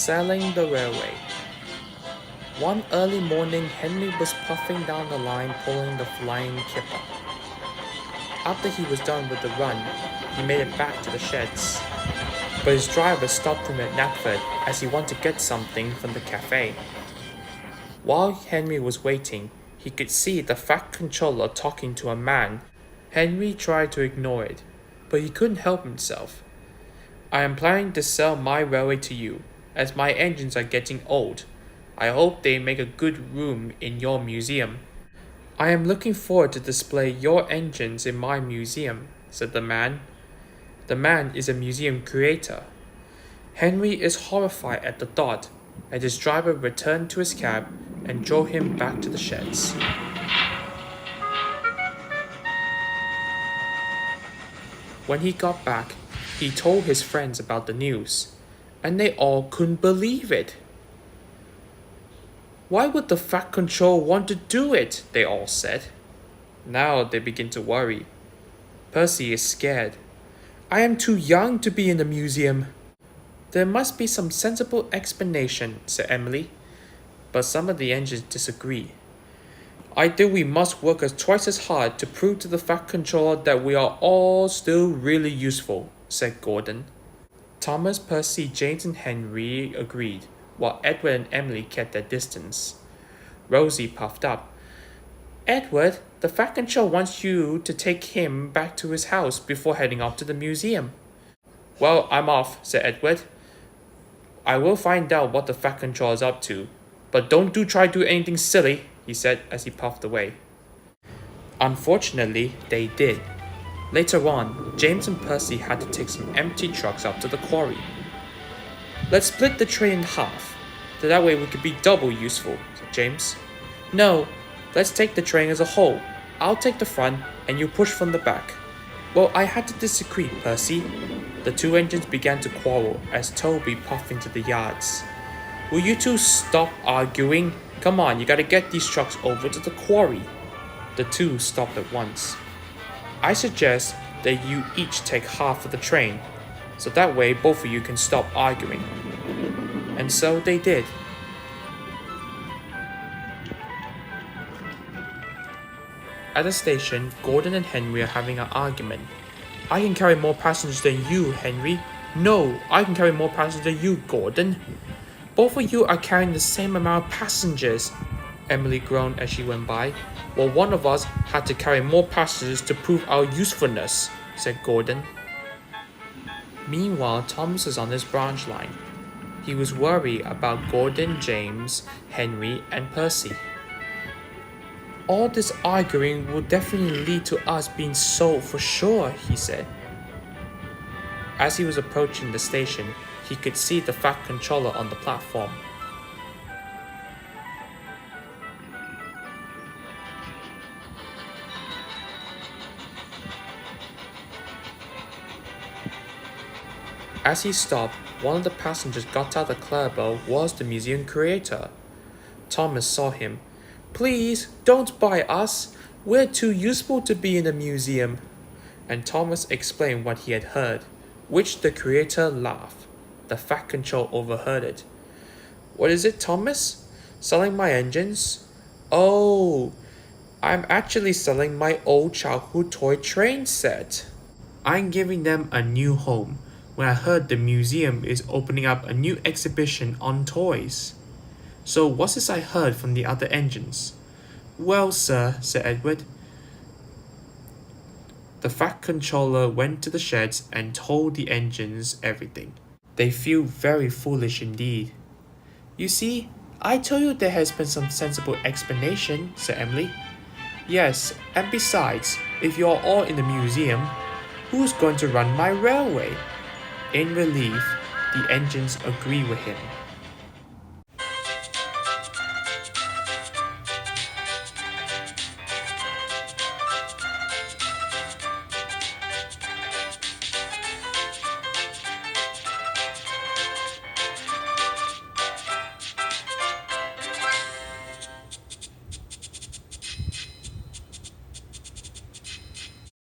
Selling the railway. One early morning, Henry was puffing down the line pulling the flying kipper. After he was done with the run, he made it back to the sheds. But his driver stopped him at Knapford as he wanted to get something from the cafe. While Henry was waiting, he could see the Fat Controller talking to a man. Henry tried to ignore it, but he couldn't help himself. I am planning to sell my railway to you, as my engines are getting old. I hope they make a good room in your museum. I am looking forward to display your engines in my museum, said the man. The man is a museum curator. Henry is horrified at the thought, and his driver returned to his cab and drove him back to the sheds. When he got back, he told his friends about the news, and they all couldn't believe it. Why would the Fat Control want to do it? They all said. Now they begin to worry. Percy is scared. I am too young to be in the museum. There must be some sensible explanation, said Emily. But some of the engines disagree. I think we must work twice as hard to prove to the Fat Controller that we are all still really useful, said Gordon. Thomas, Percy, James and Henry agreed, while Edward and Emily kept their distance. Rosie puffed up. Edward, the Fat Controller wants you to take him back to his house before heading off to the museum. Well, I'm off, said Edward. I will find out what the Fat Controller is up to, but don't try to do anything silly, he said as he puffed away. Unfortunately, they did. Later on, James and Percy had to take some empty trucks up to the quarry. Let's split the train in half, so that way we could be double useful, said James. No, let's take the train as a whole. I'll take the front and you push from the back. Well, I had to disagree, Percy. The two engines began to quarrel as Toby puffed into the yards. Will you two stop arguing? Come on, you gotta get these trucks over to the quarry. The two stopped at once. I suggest that you each take half of the train, so that way both of you can stop arguing. And so they did. At the station, Gordon and Henry are having an argument. I can carry more passengers than you, Henry. No, I can carry more passengers than you, Gordon. Both of you are carrying the same amount of passengers, Emily groaned as she went by. Well, one of us had to carry more passengers to prove our usefulness, said Gordon. Meanwhile, Thomas was on his branch line. He was worried about Gordon, James, Henry, and Percy. All this arguing will definitely lead to us being sold for sure, he said. As he was approaching the station, he could see the Fat Controller on the platform. As he stopped, one of the passengers got out of the clever was the museum curator. Thomas saw him. Please, don't buy us. We're too useful to be in a museum. And Thomas explained what he had heard, which the curator laughed. The Fat Control overheard it. What is it, Thomas? Selling my engines? Oh, I'm actually selling my old childhood toy train set. I'm giving them a new home when I heard the museum is opening up a new exhibition on toys. So what's this I heard from the other engines? Well, sir, said Edward. The Fat Controller went to the sheds and told the engines everything. They feel very foolish indeed. You see, I told you there has been some sensible explanation, said Emily. Yes, and besides, if you're all in the museum, who's going to run my railway? In relief, the engines agree with him.